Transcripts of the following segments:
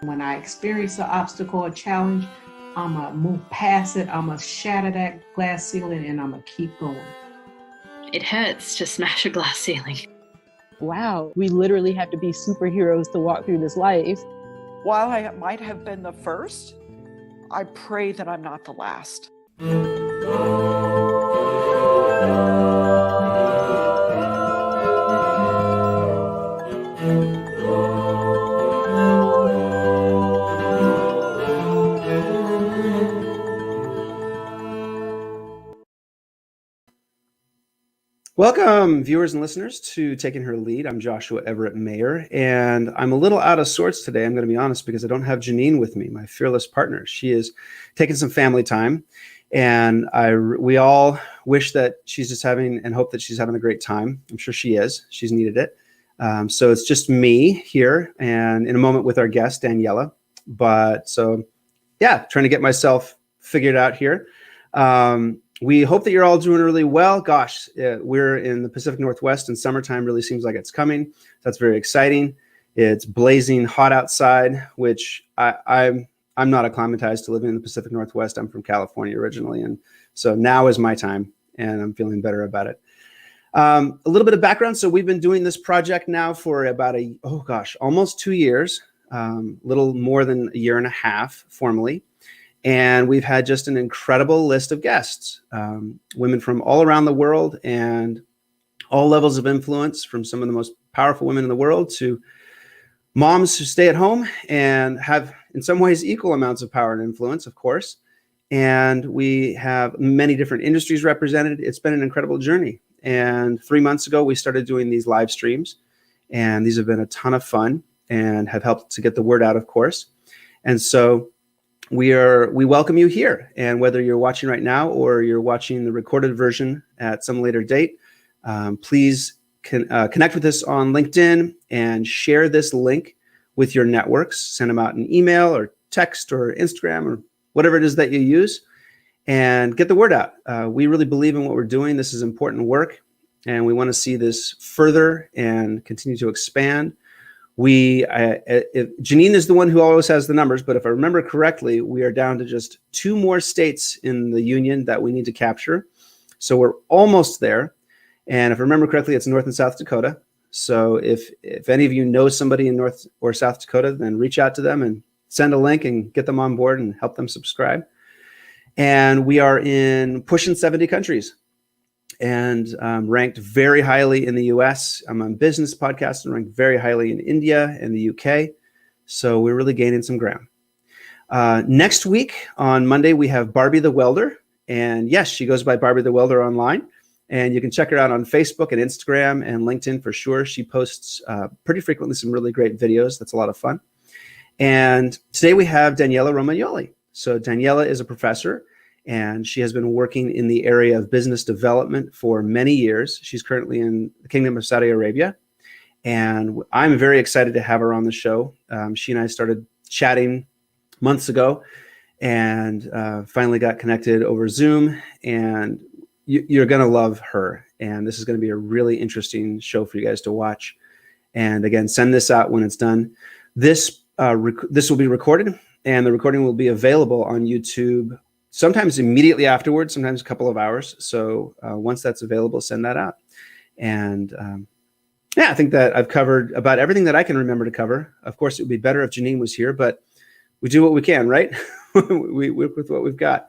When I experience an obstacle or challenge, I'm going to move past it. I'm going to shatter that glass ceiling and I'm going to keep going. It hurts to smash a glass ceiling. Wow, we literally have to be superheroes to walk through this life. While I might have been the first, I pray that I'm not the last. Welcome, viewers and listeners, to Taking Her Lead. I'm Joshua Everett Mayer, and I'm a little out of sorts today, I'm going to be honest, because I don't have Janine with me, my fearless partner. She is taking some family time, and we all wish that she's just having and hope that she's having a great time. I'm sure she is. She's needed it. So it's just me here, and in a moment with our guest, Daniela. Trying to get myself figured out here. We hope that you're all doing really well. Gosh, we're in the Pacific Northwest and summertime really seems like it's coming. That's very exciting. It's blazing hot outside, which I'm not acclimatized to living in the Pacific Northwest. I'm from California originally. And so now is my time and I'm feeling better about it. A little bit of background. So we've been doing this project now for about almost 2 years, little more than a year and a half formally. And we've had just an incredible list of guests, women from all around the world and all levels of influence, from some of the most powerful women in the world to moms who stay at home and have in some ways equal amounts of power and influence, of course. And we have many different industries represented. It's been an incredible journey. And 3 months ago, we started doing these live streams. And these have been a ton of fun and have helped to get the word out, of course. And so we welcome you here, and whether you're watching right now or you're watching the recorded version at some later date, please connect with us on LinkedIn and share this link with your networks. Send them out in email or text or Instagram or whatever it is that you use, and get the word out. We really believe in what we're doing. This is important work, and we want to see this further and continue to expand. Janine is the one who always has the numbers, but if I remember correctly, we are down to just 2 more states in the union that we need to capture. So we're almost there. And if I remember correctly, it's North and South Dakota. So if any of you know somebody in North or South Dakota, then reach out to them and send a link and get them on board and help them subscribe. And we are in pushing 70 countries. And ranked very highly in the US. I'm on business podcasts and ranked very highly in India and the UK. So we're really gaining some ground. Next week on Monday, we have Barbie the Welder. And yes, she goes by Barbie the Welder online. And you can check her out on Facebook and Instagram and LinkedIn for sure. She posts pretty frequently some really great videos. That's a lot of fun. And today we have Daniela Romagnoli. So Daniela is a professor, and she has been working in the area of business development for many years. She's currently in the Kingdom of Saudi Arabia, and I'm very excited to have her on the show. She and I started chatting months ago and finally got connected over Zoom, and you're going to love her. And this is going to be a really interesting show for you guys to watch. And again, send this out when it's done. This will be recorded, and the recording will be available on YouTube sometimes immediately afterwards, sometimes a couple of hours. So once that's available, send that out. And I think that I've covered about everything that I can remember to cover. Of course, it would be better if Janine was here, but we do what we can, right? We work with what we've got.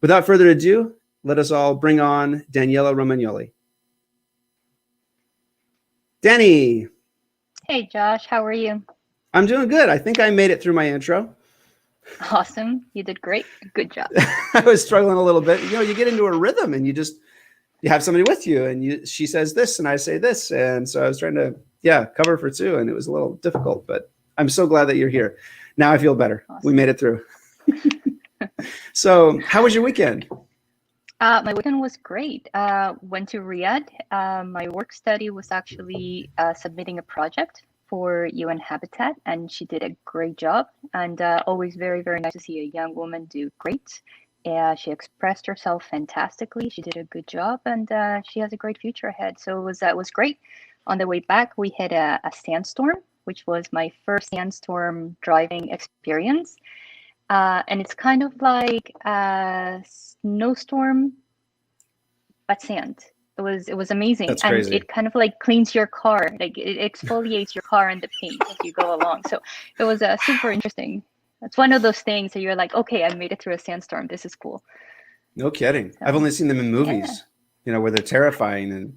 Without further ado, let us all bring on Daniela Romagnoli. Danny. Hey, Josh, how are you? I'm doing good. I think I made it through my intro. Awesome. You did great. Good job. I was struggling a little bit. You get into a rhythm and you have somebody with you and she says this and I say this. And so I was trying to, cover for 2, and it was a little difficult, but I'm so glad that you're here. Now I feel better. Awesome. We made it through. So how was your weekend? My weekend was great. Went to Riyadh. My work study was actually submitting a project for UN Habitat, and she did a great job, and always very, very nice to see a young woman do great. She expressed herself fantastically. She did a good job, and she has a great future ahead. So it was great. On the way back, we had a sandstorm, which was my first sandstorm driving experience. And it's kind of like a snowstorm, but sand. It was amazing. That's and crazy. it kind of like cleans your car, like it exfoliates your car and the paint as you go along. So it was super interesting. It's one of those things that you're like, okay, I made it through a sandstorm. This is cool. No kidding. So, I've only seen them in movies, yeah. you know, where they're terrifying, and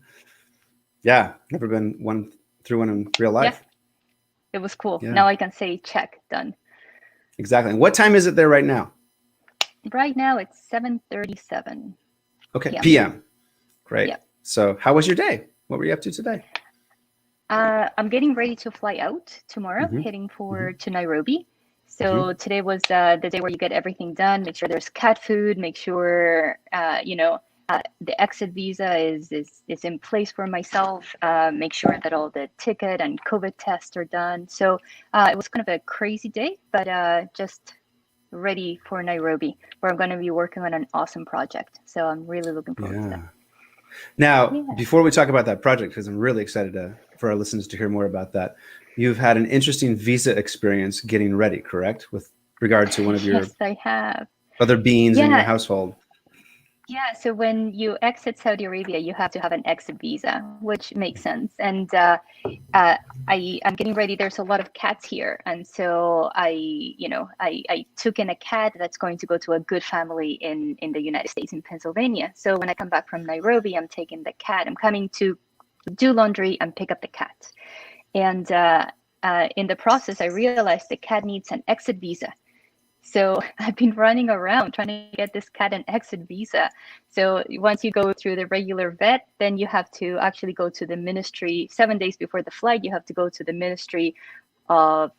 never been through one in real life. Yeah. It was cool. Yeah. Now I can say check, done. Exactly. And what time is it there right now? Right now it's 7:37. Okay, PM. Great. Yeah. So how was your day? What were you up to today? I'm getting ready to fly out tomorrow, heading to Nairobi. So today was the day where you get everything done. Make sure there's cat food. Make sure the exit visa is in place for myself. Make sure that all the ticket and COVID tests are done. So it was kind of a crazy day, but just ready for Nairobi, where I'm going to be working on an awesome project. So I'm really looking forward to that. Now, before we talk about that project, because I'm really excited for our listeners to hear more about that, you've had an interesting visa experience getting ready, correct? With regard to one of your I have. other beings in your household. Yeah, so when you exit Saudi Arabia, you have to have an exit visa, which makes sense. And I'm getting ready. There's a lot of cats here, and so I took in a cat that's going to go to a good family in the United States, in Pennsylvania. So when I come back from Nairobi, I'm taking the cat. I'm coming to do laundry and pick up the cat. And in the process, I realized the cat needs an exit visa. So I've been running around trying to get this cat an exit visa. So once you go through the regular vet, then you have to actually go to the ministry 7 days before the flight. You have to go to the Ministry of,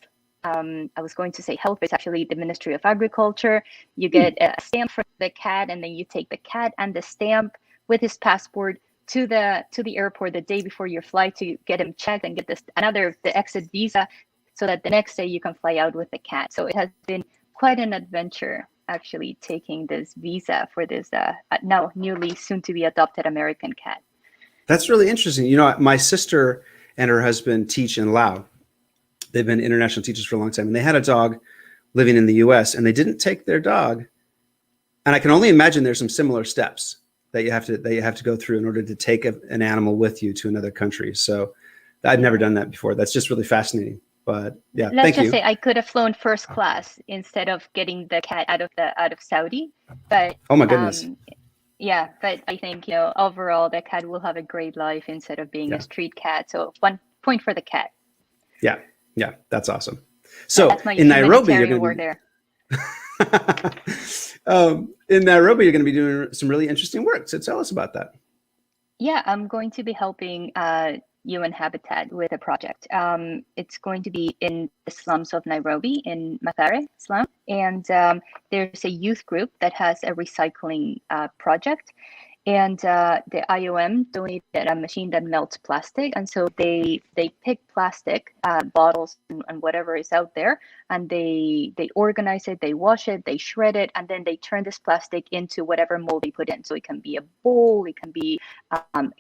I was going to say health, but it's actually the Ministry of Agriculture. You get a stamp for the cat, and then you take the cat and the stamp with his passport to the airport the day before your flight to get him checked and get the exit visa, so that the next day you can fly out with the cat. So it has been quite an adventure, actually, taking this visa for this now newly soon to be adopted American cat. That's really interesting. You know, my sister and her husband teach in Laos. They've been international teachers for a long time, and they had a dog living in the US, and they didn't take their dog. And I can only imagine there's some similar steps that you have to go through in order to take an animal with you to another country. So I've never done that before. That's just really fascinating. But yeah, let's just say I could have flown first class instead of getting the cat out of Saudi. But oh my goodness. Yeah, but I think overall the cat will have a great life instead of being a street cat. So 1 point for the cat. Yeah, that's awesome. So that's my in Nairobi, you're going to there. In Nairobi, you're going to be doing some really interesting work. So tell us about that. Yeah, I'm going to be helping UN Habitat with a project. It's going to be in the slums of Nairobi, in Mathare slum. And there's a youth group that has a recycling project. And the IOM donated a machine that melts plastic. And so they pick plastic bottles and whatever is out there, and they organize it, they wash it, they shred it, and then they turn this plastic into whatever mold they put in. So it can be a bowl, it can be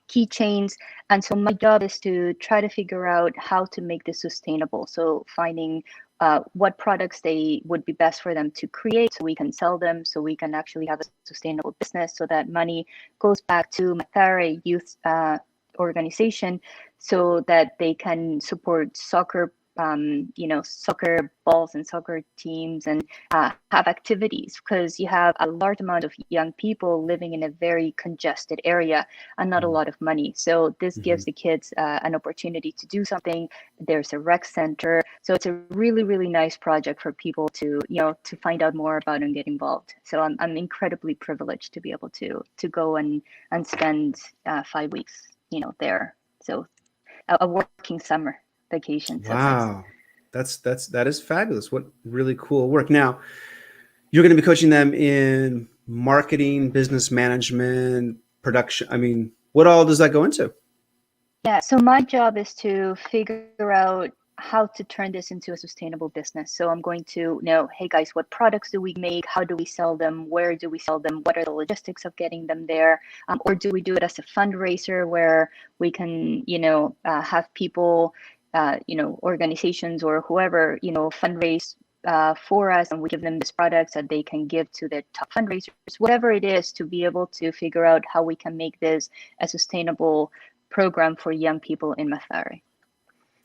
keychains. And so my job is to try to figure out how to make this sustainable. So finding what products they would be best for them to create, so we can sell them, so we can actually have a sustainable business, so that money goes back to Mathare Youth organization, so that they can support soccer, soccer balls and soccer teams, and have activities, because you have a large amount of young people living in a very congested area and not a lot of money. So this gives the kids an opportunity to do something. There's a rec center. So it's a really, really nice project for people to find out more about and get involved. So I'm incredibly privileged to be able to go and spend 5 weeks, there. So a working summer vacation. Wow. That is fabulous. What really cool work. Now, you're going to be coaching them in marketing, business management, production. I mean, what all does that go into? Yeah, so my job is to figure out how to turn this into a sustainable business. So I'm going to know, hey guys, what products do we make? How do we sell them? Where do we sell them? What are the logistics of getting them there? Or do we do it as a fundraiser where we can, have people organizations or whoever, fundraise for us, and we give them these products that they can give to their top fundraisers, whatever it is, to be able to figure out how we can make this a sustainable program for young people in Mathare.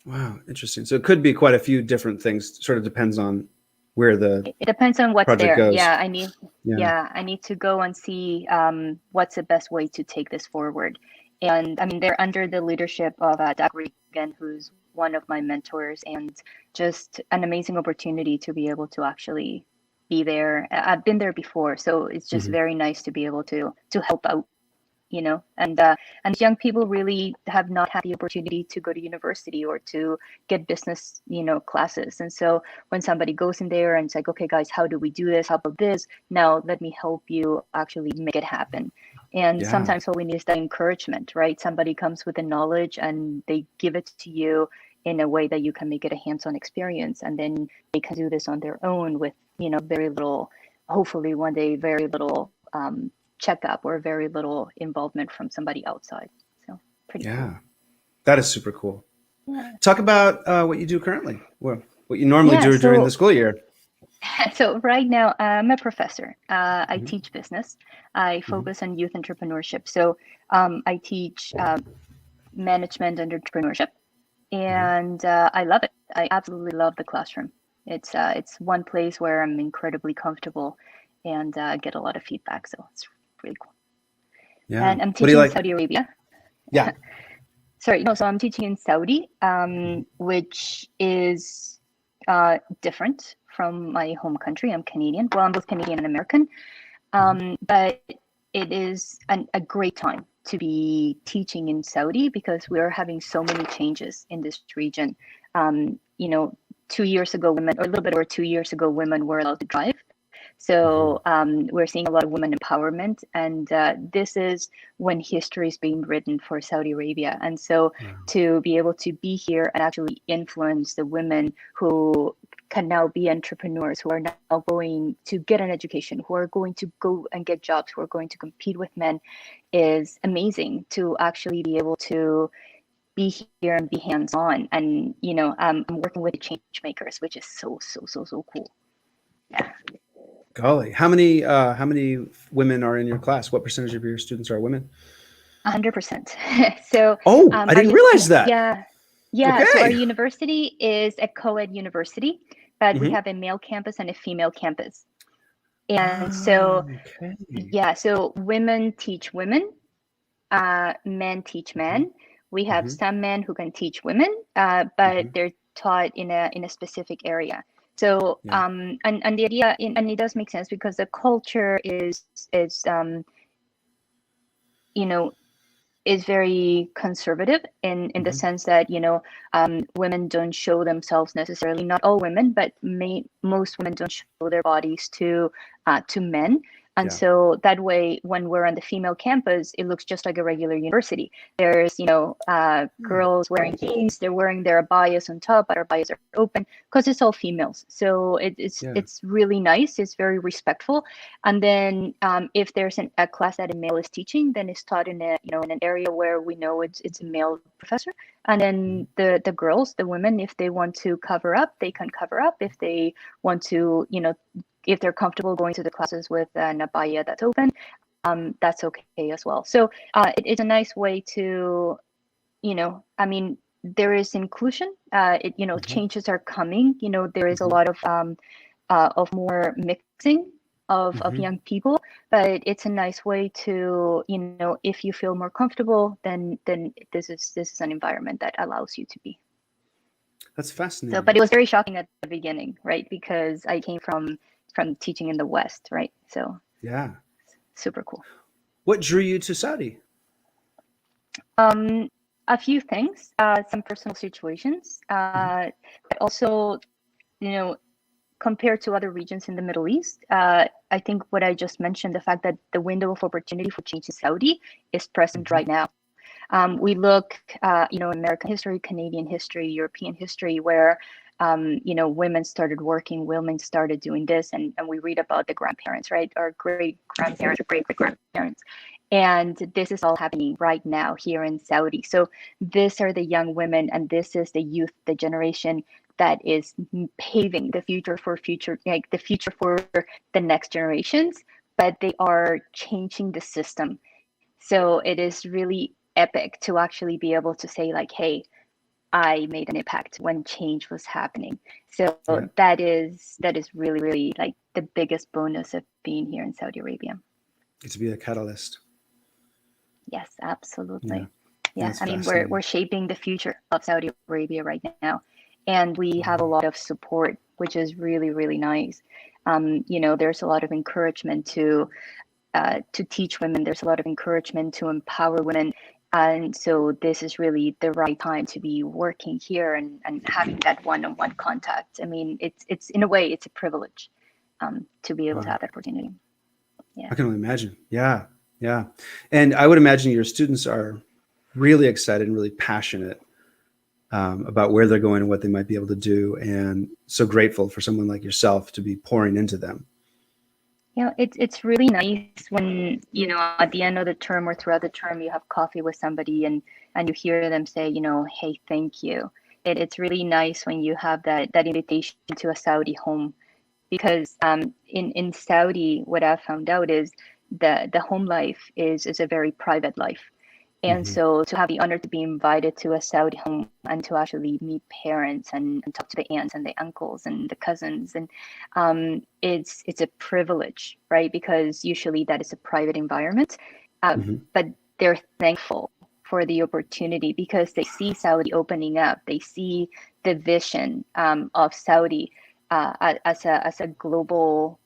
Wow, interesting. So it could be quite a few different things. Sort of depends on where the It depends on what's project there. goes. I need to go and see what's the best way to take this forward. And I mean, they're under the leadership of Doug Regan, who's one of my mentors, and just an amazing opportunity to be able to actually be there. I've been there before, so it's just very nice to be able to help out, and young people really have not had the opportunity to go to university or to get business, classes. And so when somebody goes in there and it's like, okay, guys, how do we do this? How about this? Now let me help you actually make it happen. And sometimes what we need is that encouragement, right? Somebody comes with the knowledge and they give it to you in a way that you can make it a hands-on experience. And then they can do this on their own with, very little, hopefully one day, very little checkup or very little involvement from somebody outside. So pretty cool. That is super cool. Yeah. Talk about what you do currently. Well, what you normally do during the school year. So right now I'm a professor. I teach business. I focus on youth entrepreneurship. So I teach management and entrepreneurship, and I love it. I absolutely love the classroom. It's one place where I'm incredibly comfortable and get a lot of feedback. So it's really cool. Yeah. And I'm teaching in Saudi Arabia. Yeah. Sorry, no. So I'm teaching in Saudi, which is different from my home country. I'm Canadian. Well, I'm both Canadian and American. But it is a great time to be teaching in Saudi because we are having so many changes in this region. 2 years ago, women, or a little bit over 2 years ago, women were allowed to drive. So we're seeing a lot of women empowerment, and this is when history is being written for Saudi Arabia. And so to be able to be here and actually influence the women who can now be entrepreneurs, who are now going to get an education, who are going to go and get jobs, who are going to compete with men, is amazing to actually be able to be here and be hands-on. And, I'm working with change makers, which is so cool. Yeah. Golly, how many women are in your class? What percentage of your students are women? 100%. So, I didn't realize that. Yeah. Okay. So our university is a co-ed university, but we have a male campus and a female campus. And so women teach women, men teach men. We have some men who can teach women, but they're taught in a specific area. So and the idea, and it does make sense because the culture is very conservative in the sense that women don't show themselves necessarily. Not all women, but most women don't show their bodies to men. And so that way, when we're on the female campus, it looks just like a regular university. There's, girls wearing jeans, they're wearing their abayas on top, but our abayas are open because it's all females. So it's really nice. It's very respectful. And then if there's a class that a male is teaching, then it's taught in in an area where we know it's a male professor. And then the girls, the women, if they want to cover up, they can cover up. If they want to, if they're comfortable going to the classes with an abaya that's open, that's okay as well. So it's a nice way to, there is inclusion. Changes are coming. There is a lot of more mixing of young people, but it's a nice way to, if you feel more comfortable, then this is an environment that allows you to be. That's fascinating. So, but it was very shocking at the beginning, right? Because I came from teaching in the West, right? So super cool. What drew you to Saudi? A few things, some personal situations, but also, compared to other regions in the Middle East, I think what I just mentioned, the fact that the window of opportunity for change in Saudi is present right now. We look, American history, Canadian history, European history, where women started working, women started doing this, and we read about the grandparents, right? Our great grandparents, or great grandparents. And this is all happening right now here in Saudi. So these are the young women, and this is the youth, the generation that is paving the future for the next generations, but they are changing the system. So it is really epic to actually be able to say like, hey, I made an impact when change was happening. So Yeah. that is really, really like the biggest bonus of being here in Saudi Arabia. Get to be a catalyst. Yes, absolutely. Yeah, That's I mean, fascinating. we're shaping the future of Saudi Arabia right now, and we have a lot of support, which is really, really nice. There's a lot of encouragement to teach women. There's a lot of encouragement to empower women, and so this is really the right time to be working here and having that one-on-one contact. I mean, it's in a way it's a privilege to be able to Wow. have that opportunity. Yeah. I can only imagine. Yeah. Yeah. And I would imagine your students are really excited and really passionate about where they're going and what they might be able to do. And so grateful for someone like yourself to be pouring into them. It's really nice when, at the end of the term or throughout the term, you have coffee with somebody and you hear them say, hey, thank you. It's really nice when you have that invitation to a Saudi home, because in Saudi, what I've found out is the home life is a very private life. And so to have the honor to be invited to a Saudi home and to actually meet parents and talk to the aunts and the uncles and the cousins, and it's a privilege, right? Because usually that is a private environment, but they're thankful for the opportunity because they see Saudi opening up. They see the vision of Saudi as a global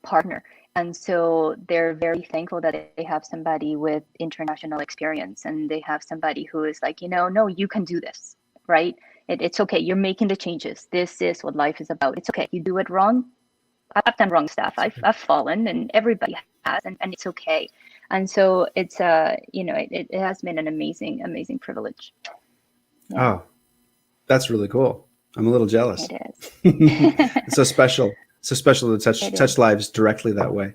partner. And so they're very thankful that they have somebody with international experience, and they have somebody who is like, no, you can do this, right? It's okay. You're making the changes. This is what life is about. It's okay. You do it wrong. I've done wrong stuff. I've fallen, and everybody has, and it's okay. And so it's it has been an amazing privilege. Yeah. Oh, that's really cool. I'm a little jealous. It is. It's so special. So special to touch lives directly that way.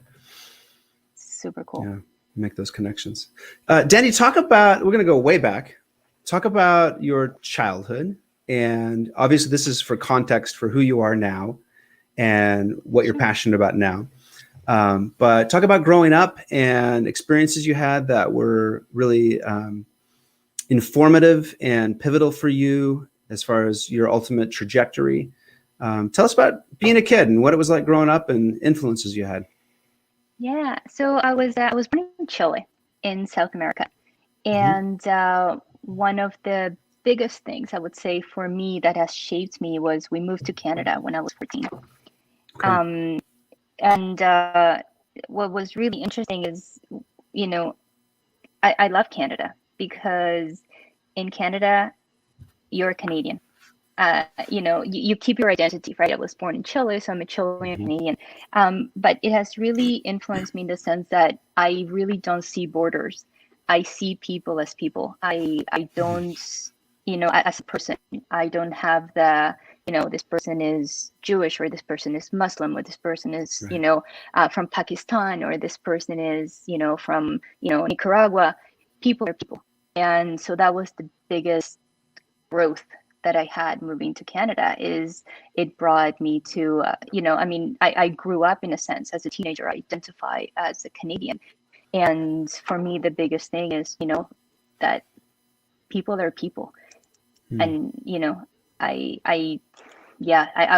Super cool. Yeah, make those connections. Danny, we're going to go way back. Talk about your childhood. And obviously this is for context for who you are now and what you're passionate about now. But talk about growing up and experiences you had that were really informative and pivotal for you as far as your ultimate trajectory. Tell us about being a kid and what it was like growing up and influences you had. Yeah, so I was born in Chile in South America, and one of the biggest things I would say for me that has shaped me was we moved to Canada when I was 14. Okay. And what was really interesting is, I love Canada because in Canada, you're a Canadian. You keep your identity, right? I was born in Chile, so I'm a Chilean Canadian. But it has really influenced me in the sense that I really don't see borders. I see people as people. I don't, as a person, I don't have the, this person is Jewish, or this person is Muslim, or this person is, from Pakistan, or this person is, from, Nicaragua. People are people. And so that was the biggest growth that I had moving to Canada. Is it brought me to, I grew up in a sense as a teenager. I identify as a Canadian. And for me, the biggest thing is, that people are people. And, I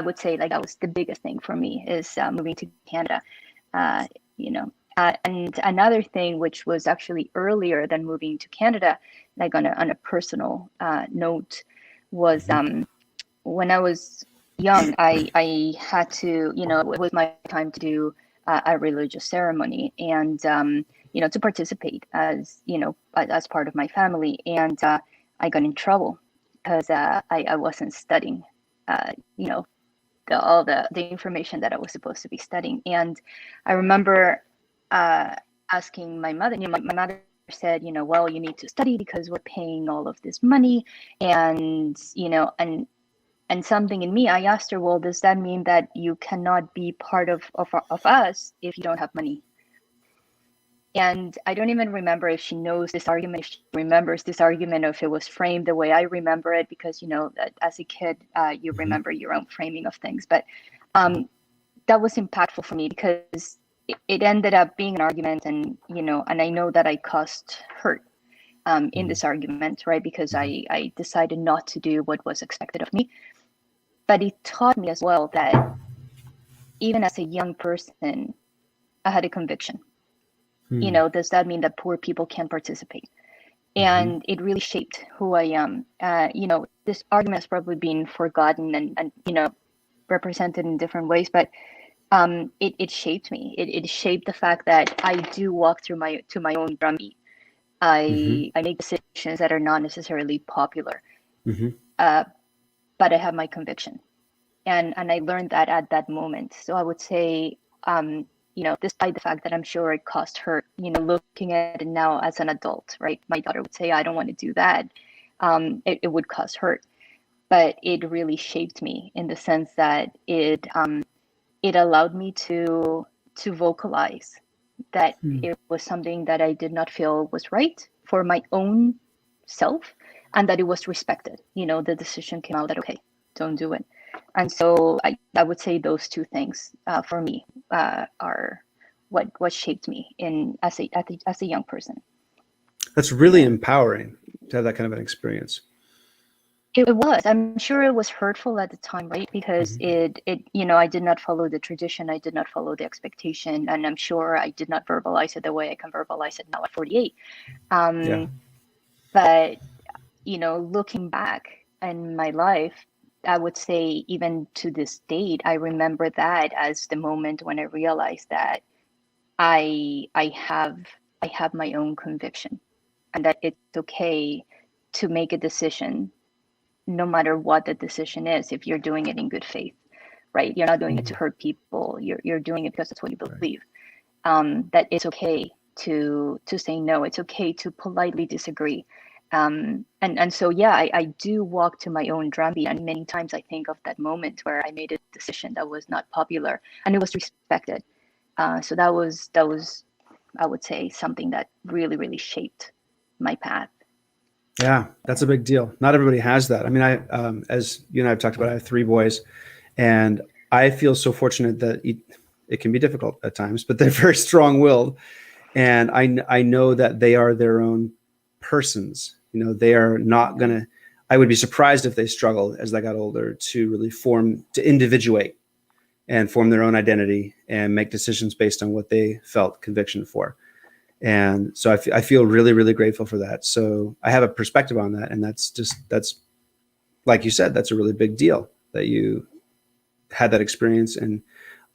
would say like that was the biggest thing for me is moving to Canada, and another thing, which was actually earlier than moving to Canada, like on a personal note, was when I was young, I had to, it was my time to do a religious ceremony and, to participate as, as part of my family. And I got in trouble because I wasn't studying, all the information that I was supposed to be studying. And I remember asking my mother, my mother said, well, you need to study because we're paying all of this money. And, and something in me, I asked her, well, does that mean that you cannot be part of us if you don't have money? And I don't even remember if she knows this argument, if she remembers this argument, or if it was framed the way I remember it, because, as a kid, you remember your own framing of things. But that was impactful for me because it ended up being an argument, and, and I know that I caused hurt in this argument, right? Because I decided not to do what was expected of me. But it taught me as well that even as a young person, I had a conviction. Does that mean that poor people can participate? And it really shaped who I am. This argument has probably been forgotten and represented in different ways, but it shaped me. It shaped the fact that I do walk through my own drumbeat. I make decisions that are not necessarily popular, but I have my conviction, and I learned that at that moment. So I would say, despite the fact that I'm sure it caused hurt, looking at it now as an adult, right? My daughter would say, I don't want to do that. It would cause hurt, but it really shaped me in the sense that it allowed me to vocalize that it was something that I did not feel was right for my own self, and that it was respected. The decision came out that, okay, don't do it. And so I would say those two things for me are what shaped me as a young person. That's really empowering to have that kind of an experience. It was. I'm sure it was hurtful at the time, right? Because it I did not follow the tradition. I did not follow the expectation, and I'm sure I did not verbalize it the way I can verbalize it now at 48. But looking back in my life, I would say even to this date, I remember that as the moment when I realized that I have my own conviction, and that it's okay to make a decision, no matter what the decision is, if you're doing it in good faith, right? You're not doing it to hurt people. You're doing it because that's what you believe. That it's okay to say no. It's okay to politely disagree. And so, I do walk to my own drumbeat, and many times I think of that moment where I made a decision that was not popular and it was respected. So that was, I would say, something that really, really shaped my path. Yeah, that's a big deal. Not everybody has that. I mean, as you and I have talked about, I have 3 boys, and I feel so fortunate that it can be difficult at times, but they're very strong-willed, and I know that they are their own persons. They are not gonna. I would be surprised if they struggled as they got older to really to individuate and form their own identity and make decisions based on what they felt conviction for. And so I feel really, really grateful for that. So I have a perspective on that. And that's like you said, that's a really big deal that you had that experience and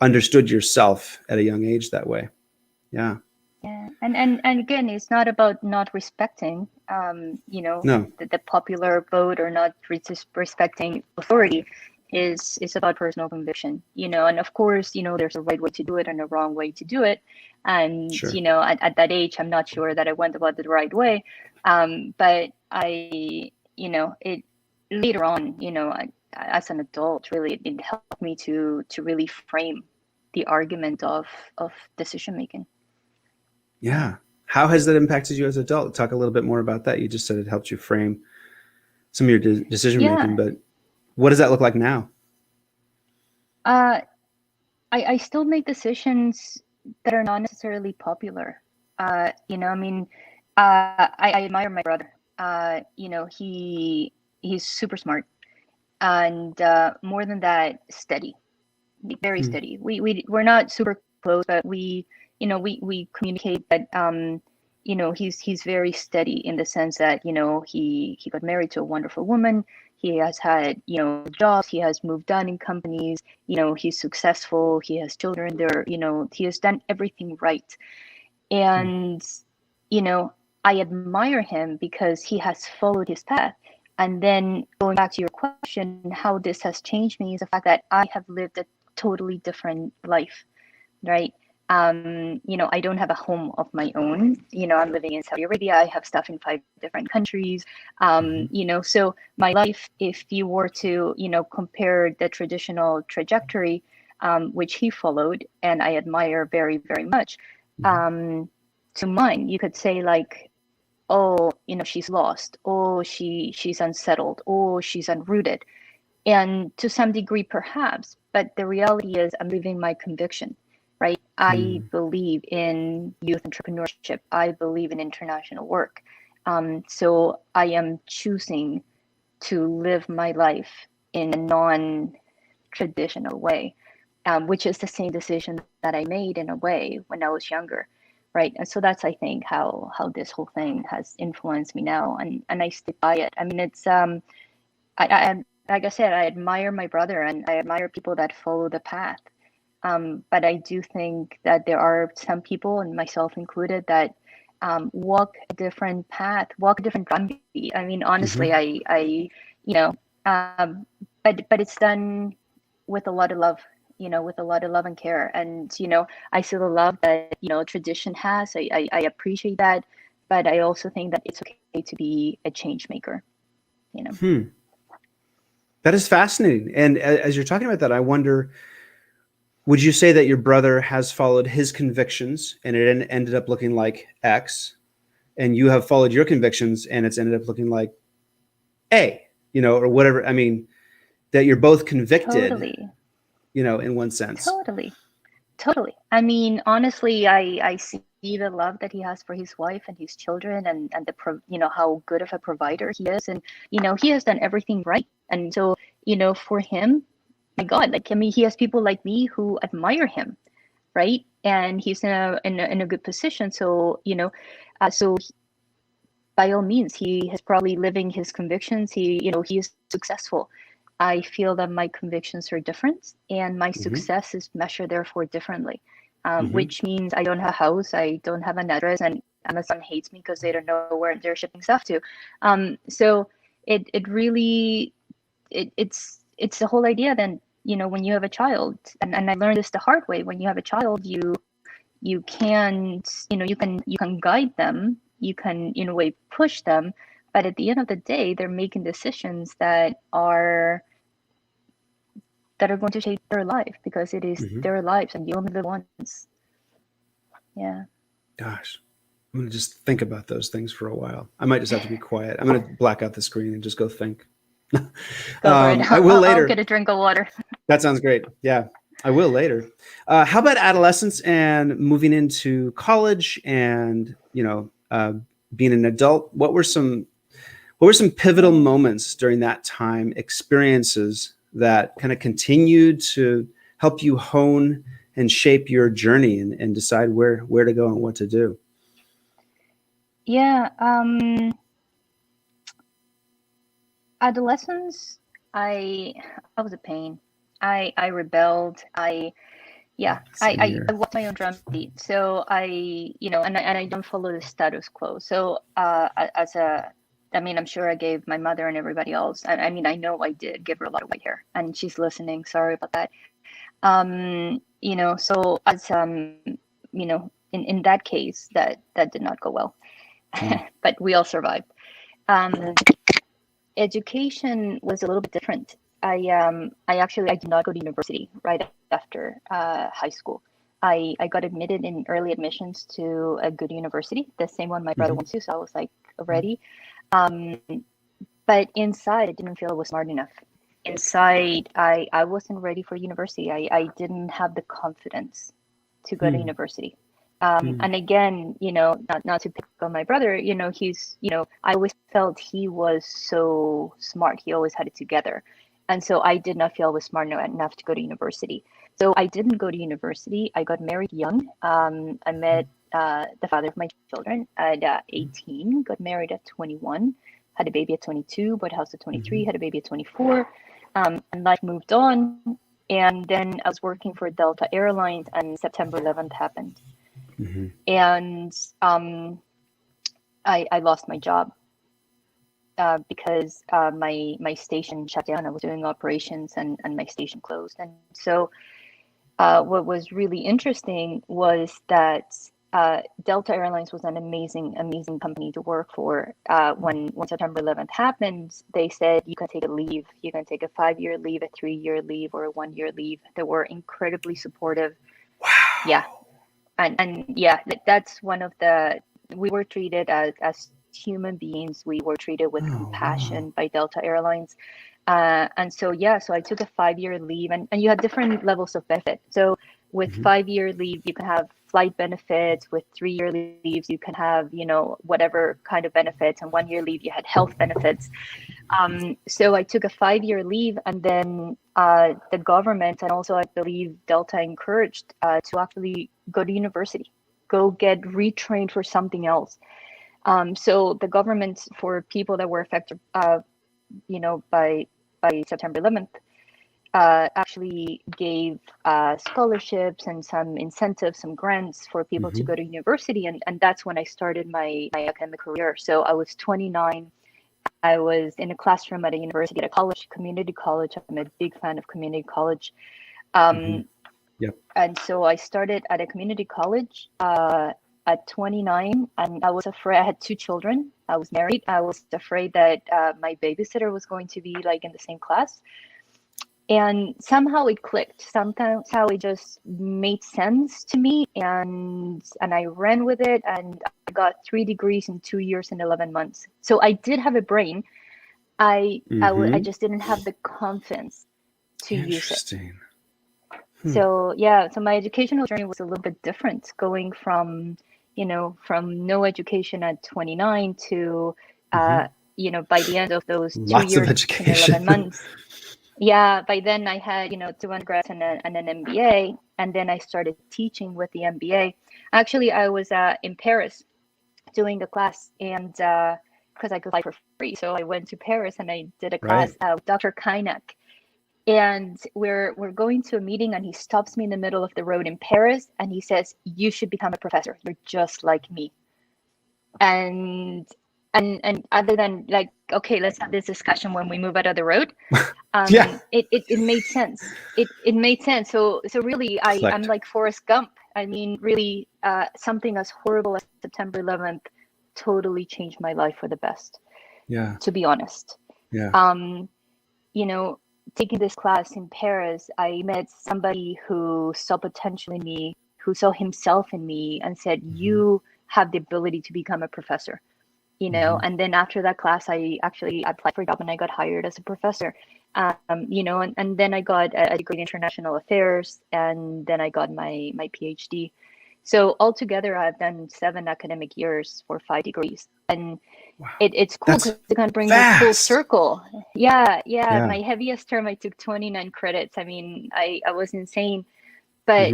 understood yourself at a young age that way. Yeah. Yeah. And again, it's not about not respecting, the popular vote or not respecting authority. Is about personal conviction, and of course, there's a right way to do it and a wrong way to do it. And, sure. At that age, I'm not sure that I went about it the right way. But it later on, as an adult, really, it helped me to really frame the argument of decision making. Yeah. How has that impacted you as an adult? Talk a little bit more about that. You just said it helped you frame some of your decision making, but what does that look like now? I still make decisions that are not necessarily popular. I admire my brother. He's super smart, and more than that, steady, very steady. We're not super close, but we communicate. But he's very steady in the sense that he got married to a wonderful woman. He has had, jobs. He has moved on in companies. He's successful. He has children. He has done everything right. And, I admire him because he has followed his path. And then going back to your question, how this has changed me is the fact that I have lived a totally different life, right? I don't have a home of my own. I'm living in Saudi Arabia. I have stuff in 5 different countries. So my life, if you were to, compare the traditional trajectory, which he followed, and I admire very, very much, to mine, you could say like, oh, she's lost, oh, she's unsettled, oh, she's unrooted. And to some degree, perhaps, but the reality is I'm living my conviction, right? I believe in youth entrepreneurship. I believe in international work. So I am choosing to live my life in a non-traditional way, which is the same decision that I made in a way when I was younger, right? And so that's, I think, how this whole thing has influenced me now, and I stick by it. I mean, it's I like I said, I admire my brother and I admire people that follow the path. But I do think that there are some people, and myself included, that walk a different path, walk a different drumbeat. I mean, honestly, I but it's done with a lot of love, with a lot of love and care. And, I see the love that, tradition has. I appreciate that. But I also think that it's okay to be a change maker, That is fascinating. And as you're talking about that, I wonder, would you say that your brother has followed his convictions and it ended up looking like X, and you have followed your convictions and it's ended up looking like A, or whatever? I mean, that you're both convicted, Totally. In one sense. Totally. I mean, honestly, I see the love that he has for his wife and his children, and how good of a provider he is. And, he has done everything right. And so, for him, my God, like, I mean, he has people like me who admire him, right? And he's in a good position. So, so by all means, he is probably living his convictions. He is successful. I feel that my convictions are different, and my success is measured therefore differently, which means I don't have a house, I don't have an address, and Amazon hates me because they don't know where they're shipping stuff to. So it really, it's the whole idea then, when you have a child, and I learned this the hard way, when you have a child, you can't, you can guide them, you can, in a way, push them, but at the end of the day, they're making decisions that are going to shape their life, because it is their lives and you only live once. Yeah. Gosh, I'm going to just think about those things for a while. I might just have to be quiet. I'm going to black out the screen and just go think. Go for it. I will later. I'll get a drink of water. That sounds great. Yeah, I will later. How about adolescence and moving into college and, being an adult? What were some pivotal moments during that time, experiences that kind of continued to help you hone and shape your journey and decide where to go and what to do? Yeah. Adolescence, I was a pain. I rebelled. I walked my own drum beat. So I don't follow the status quo. So I'm sure I gave my mother and everybody else, I know I did give her a lot of white hair, and she's listening. Sorry about that. So as, in that case, that did not go well, but we all survived. Education was a little bit different. I did not go to university right after high school. I got admitted in early admissions to a good university, the same one my brother went to. So I was like ready. But inside, I didn't feel I was smart enough. Inside, I wasn't ready for university. I didn't have the confidence to go to university. And again, not to pick on my brother, he's, I always felt he was so smart. He always had it together. And so I did not feel I was smart enough to go to university. So I didn't go to university. I got married young. I met the father of my children at 18, got married at 21, had a baby at 22, bought a house at 23, had a baby at 24, and life moved on. And then I was working for Delta Airlines, and September 11th happened. And I lost my job because my station shut down. I was doing operations, and my station closed. And so what was really interesting was that Delta Airlines was an amazing company to work for. When September 11th happened, they said you can take a leave. You can take a 5-year leave, a 3-year leave, or a 1-year leave. They were incredibly supportive. Wow. Yeah. and yeah, that's one of the, we were treated as human beings. We were treated with compassion by Delta Airlines. And so, yeah, so I took a 5-year leave, and you had different levels of benefit. So with 5-year leave, you can have flight benefits. With 3-year leaves, you can have, whatever kind of benefits. And 1-year leave, you had health benefits. So I took a 5-year leave, and then the government, and also I believe Delta, encouraged to actually go to university, go get retrained for something else. So the government, for people that were affected, by September 11th, actually gave scholarships and some incentives, some grants for people to go to university. And that's when I started my academic career. So I was 29. I was in a classroom at a university, at a college, community college. I'm a big fan of community college. Yep. And so I started at a community college at 29, and I was afraid. I had 2 children. I was married. I was afraid that my babysitter was going to be like in the same class. And somehow it clicked. Somehow it just made sense to me, and I ran with it, and I got 3 degrees in 2 years and 11 months. So I did have a brain. I just didn't have the confidence to use it. Interesting. So yeah, so my educational journey was a little bit different, going from no education at 29 to by the end of those 2 Lots of years education. and 11 months. Yeah, by then I had 2 undergrads and an MBA, and then I started teaching with the MBA. Actually, I was in Paris doing the class, and because I could fly for free, so I went to Paris and I did a class with Dr. Kainak. And we're going to a meeting, and he stops me in the middle of the road in Paris, and he says, "You should become a professor. You're just like me." And other than like, okay, let's have this discussion when we move out of the road. It made sense. It made sense. So really, I'm like Forrest Gump. I mean, really, something as horrible as September 11th totally changed my life for the best. Yeah. To be honest. Yeah. Taking this class in Paris, I met somebody who saw potential in me, who saw himself in me, and said, "You have the ability to become a professor." And then after that class, I actually applied for a job and I got hired as a professor. And then I got a degree in international affairs, and then I got my Ph.D. So altogether, I've done 7 academic years for 5 degrees. And it's cool because it kind of brings us full circle. Yeah. My heaviest term, I took 29 credits. I mean, I was insane. But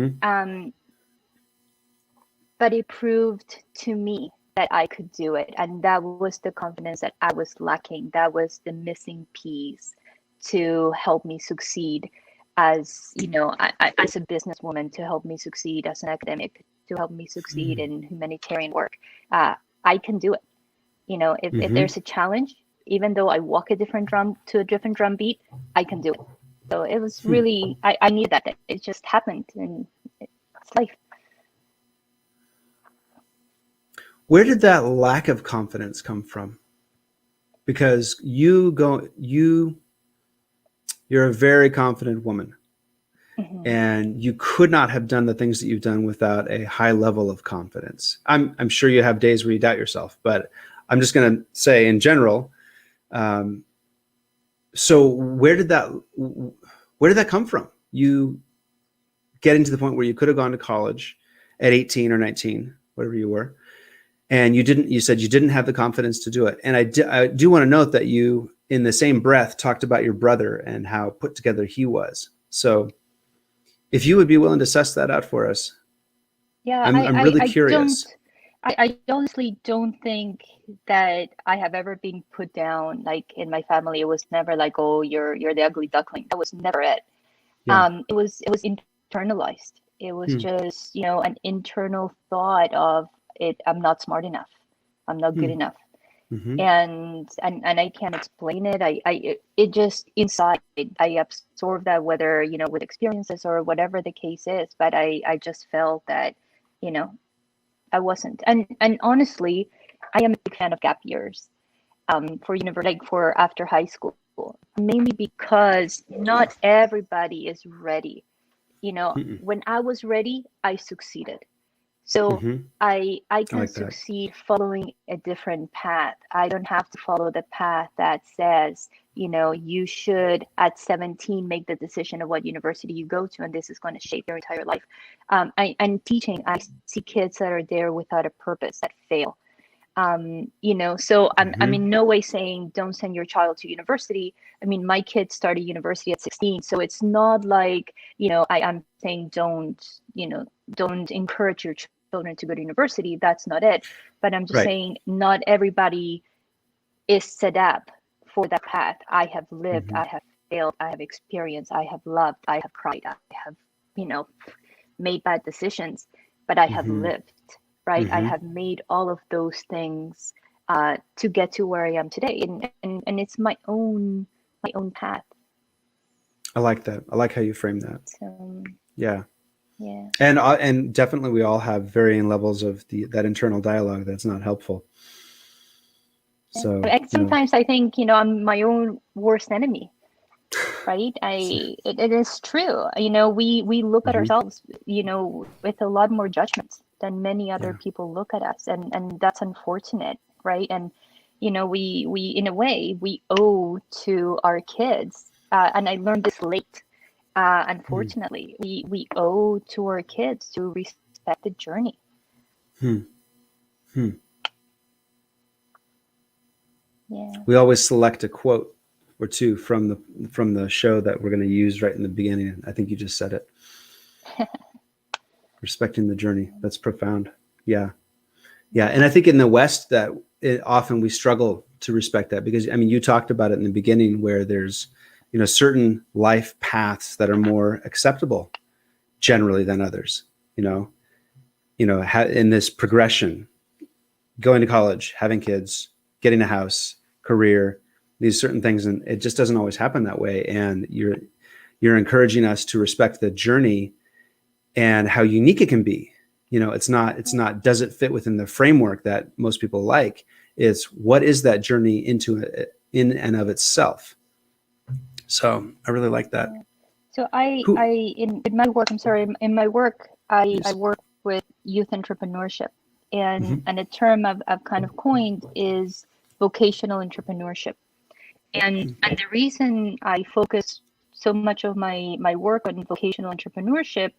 it proved to me that I could do it. And that was the confidence that I was lacking. That was the missing piece to help me succeed as, as a businesswoman, to help me succeed as an academic, to help me succeed in humanitarian work. I can do it. If there's a challenge, even though I walk a different drum beat, I can do it. So it was really, I need that. It just happened, and it's life. Where did that lack of confidence come from? Because you're a very confident woman, and you could not have done the things that you've done without a high level of confidence. I'm sure you have days where you doubt yourself, but I'm just going to say in general. So where did that come from? You getting to the point where you could have gone to college at 18 or 19, whatever you were, and you said you didn't have the confidence to do it. And I do want to note that you, in the same breath, talked about your brother and how put together he was. So if you would be willing to suss that out for us. Yeah, I'm really curious. I honestly don't think that I have ever been put down. Like in my family, it was never like, "Oh, you're the ugly duckling." That was never it. Yeah. It was internalized. It was just, an internal thought of it. I'm not smart enough. I'm not good enough. And I can't explain it. It just inside, I absorb that, whether, with experiences or whatever the case is, but I just felt that, I wasn't. And honestly, I am a big fan of gap years, for after high school, mainly because not everybody is ready. When I was ready, I succeeded. So Hmm. I can like that. succeed following a different path. I don't have to follow the path that says, you should at 17 make the decision of what university you go to, and this is going to shape your entire life. And teaching, I see kids that are there without a purpose that fail. So I'm in no way saying don't send your child to university. I mean, my kids started university at 16, so it's not like, I'm saying don't encourage your children to go to university. That's not it. But I'm just Right. saying not everybody is set up for that path. I have lived, Mhm. I have failed, I have experienced, I have loved, I have cried, I have, made bad decisions, but I have Mhm. lived, right? I Mhm. have made all of those things to get to where I am today, and it's my own path. I like that. I like how you frame that. So Yeah. yeah. And definitely we all have varying levels of that internal dialogue that's not helpful. So, And sometimes I think, I'm my own worst enemy, right? It is true. We look at Mhm. ourselves, with a lot more judgment than many other Yeah. people look at us, and that's unfortunate, right? And we in a way we owe to our kids, and I learned this late. Unfortunately, we owe to our kids to respect the journey. Hmm. Hmm. Yeah. We always select a quote or two from the show that we're going to use right in the beginning. I think you just said it. Respecting the journey. That's profound. Yeah. Yeah. And I think in the West that often we struggle to respect that because, I mean, you talked about it in the beginning where there's, certain life paths that are more acceptable generally than others, in this progression, going to college, having kids, getting a house, career, these certain things. And it just doesn't always happen that way. And you're encouraging us to respect the journey and how unique it can be. It's not, does it fit within the framework that most people like? It's what is that journey in and of itself? So I really like that. So in my work, I'm sorry, in my work, I work with youth entrepreneurship, and a term I've kind of coined is vocational entrepreneurship. And the reason I focus so much of my work on vocational entrepreneurship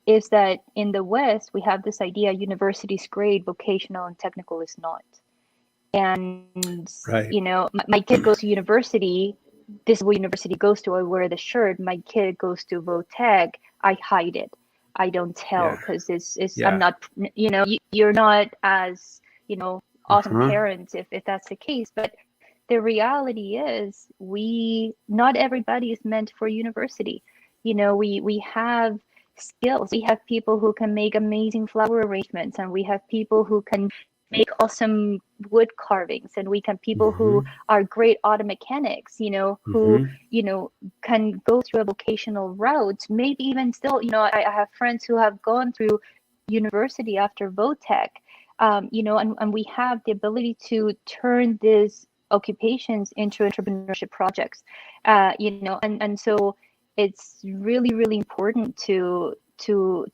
is that in the West, we have this idea university is great, vocational and technical is not. And, Right. My kid goes to university. This is what university goes to. I wear the shirt. My kid goes to VOTEC. I hide it. I don't tell because I'm not, you're not as, awesome parents if that's the case. But the reality is not everybody is meant for university. We have skills. We have people who can make amazing flower arrangements, and we have people who can make awesome wood carvings, and we can people who are great auto mechanics, who can go through a vocational route, maybe even still, I have friends who have gone through university after VOTEC, and we have the ability to turn these occupations into entrepreneurship projects, and so it's really, really important to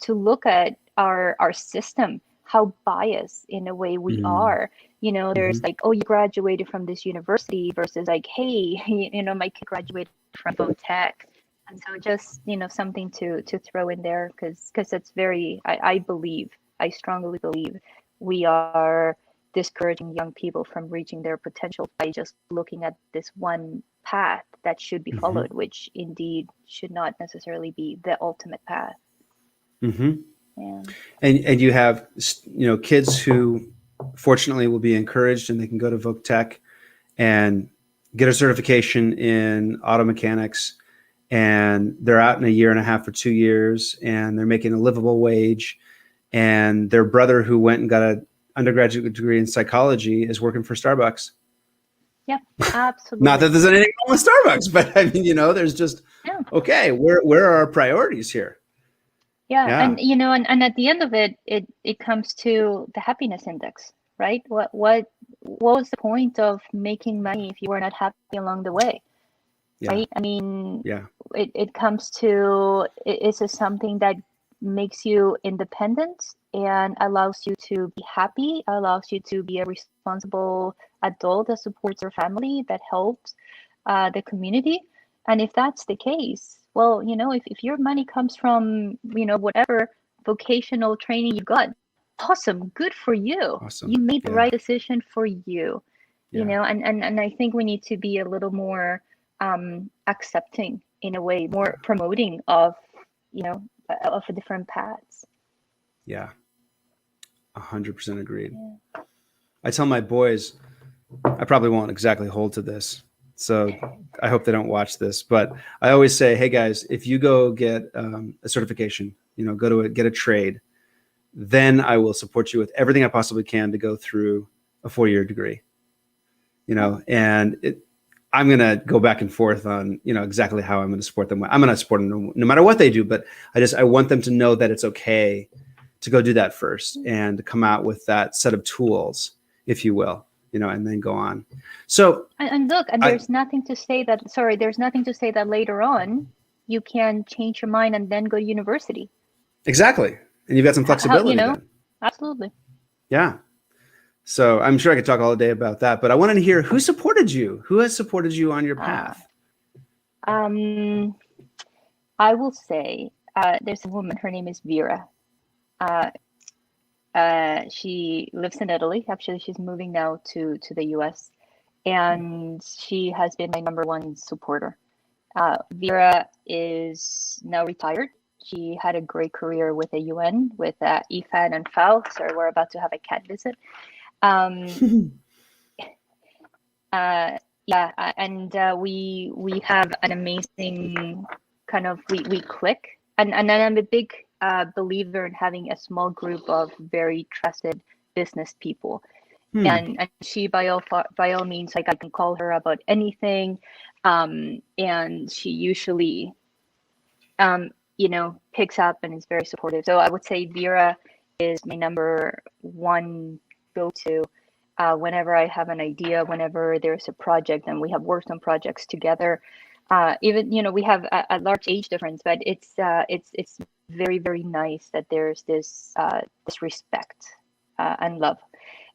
look at our system, how biased in a way we are. There's like, oh, you graduated from this university versus like, hey, my kid graduated from VOTEC. And so just, something to throw in there because it's very, I strongly believe we are discouraging young people from reaching their potential by just looking at this one path that should be followed, which indeed should not necessarily be the ultimate path. Yeah. And you have, kids who fortunately will be encouraged and they can go to VOTEC and get a certification in auto mechanics, and they're out in a year and a half or 2 years, and they're making a livable wage. And their brother who went and got an undergraduate degree in psychology is working for Starbucks. Yeah, absolutely. Not that there's anything wrong with Starbucks, but I mean, there's just, okay, where are our priorities here? Yeah. And and at the end of it comes to the happiness index, right? What was the point of making money if you were not happy along the way? Right? I mean, it comes to, is it something that makes you independent and allows you to be happy, allows you to be a responsible adult that supports your family, that helps the community. And if that's the case, well, if your money comes from, whatever vocational training you got, awesome, good for you. Awesome. You made the Yeah. right decision for you. Yeah. And I think we need to be a little more accepting, in a way, more promoting of, of different paths. Yeah. 100% agreed. Yeah. I tell my boys, I probably won't exactly hold to this, so I hope they don't watch this, but I always say, hey guys, if you go get a certification, get a trade, then I will support you with everything I possibly can to go through a 4-year degree. And I'm going to go back and forth on, exactly how I'm going to support them. I'm going to support them no matter what they do, but I want them to know that it's okay to go do that first and to come out with that set of tools, if you will, and then go on. So, and look, and there's nothing to say that later on you can change your mind and then go to university. Exactly. And you've got some flexibility then. Absolutely. Yeah. So I'm sure I could talk all day about that, but I wanted to hear who supported you. Who has supported you on your path? I will say there's a woman. Her name is Vera. She lives in Italy. Actually, she's moving now to the US, and she has been my number one supporter. Vera is now retired. She had a great career with the UN, with IFAD and FAO. So we're about to have a cat visit. We have an amazing kind of, we click, and I'm a big believer in having a small group of very trusted business people. And she, by all means, like, I can call her about anything, and she usually picks up and is very supportive. So I would say Vera is my number one go-to whenever I have an idea, whenever there's a project, and we have worked on projects together. Even we have a large age difference, but it's very, very nice that there's this respect and love.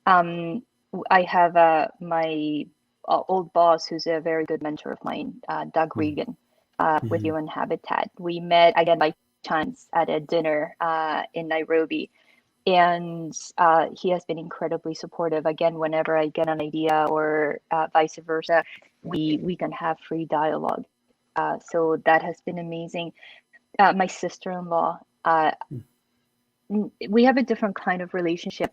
I have my old boss, who's a very good mentor of mine, Doug Regan, with UN Habitat. We met again by chance at a dinner in Nairobi. And he has been incredibly supportive. Again, whenever I get an idea, or vice versa, we can have free dialogue. So that has been amazing. My sister-in-law, we have a different kind of relationship.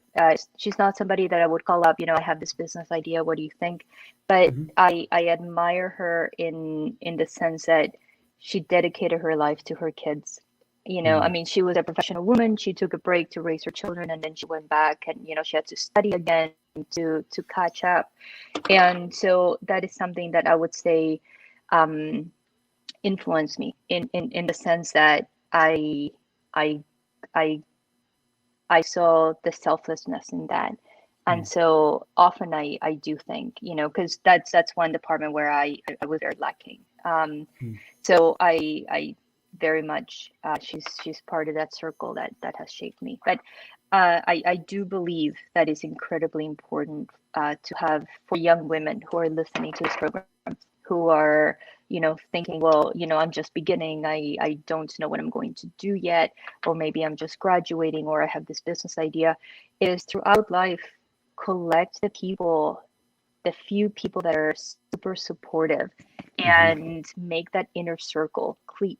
She's not somebody that I would call up, I have this business idea, what do you think? But I admire her in the sense that she dedicated her life to her kids. I mean, she was a professional woman. She took a break to raise her children, and then she went back, and she had to study again to catch up. And so that is something that I would say influenced me in the sense that I saw the selflessness in that. And so often I do think, because that's one department where I was very lacking. So I very much, she's part of that circle that has shaped me. But I do believe that is incredibly important to have for young women who are listening to this program, who are thinking, well, I'm just beginning, I don't know what I'm going to do yet, or maybe I'm just graduating, or I have this business idea, is throughout life, collect the few people that are super supportive, and make that inner circle,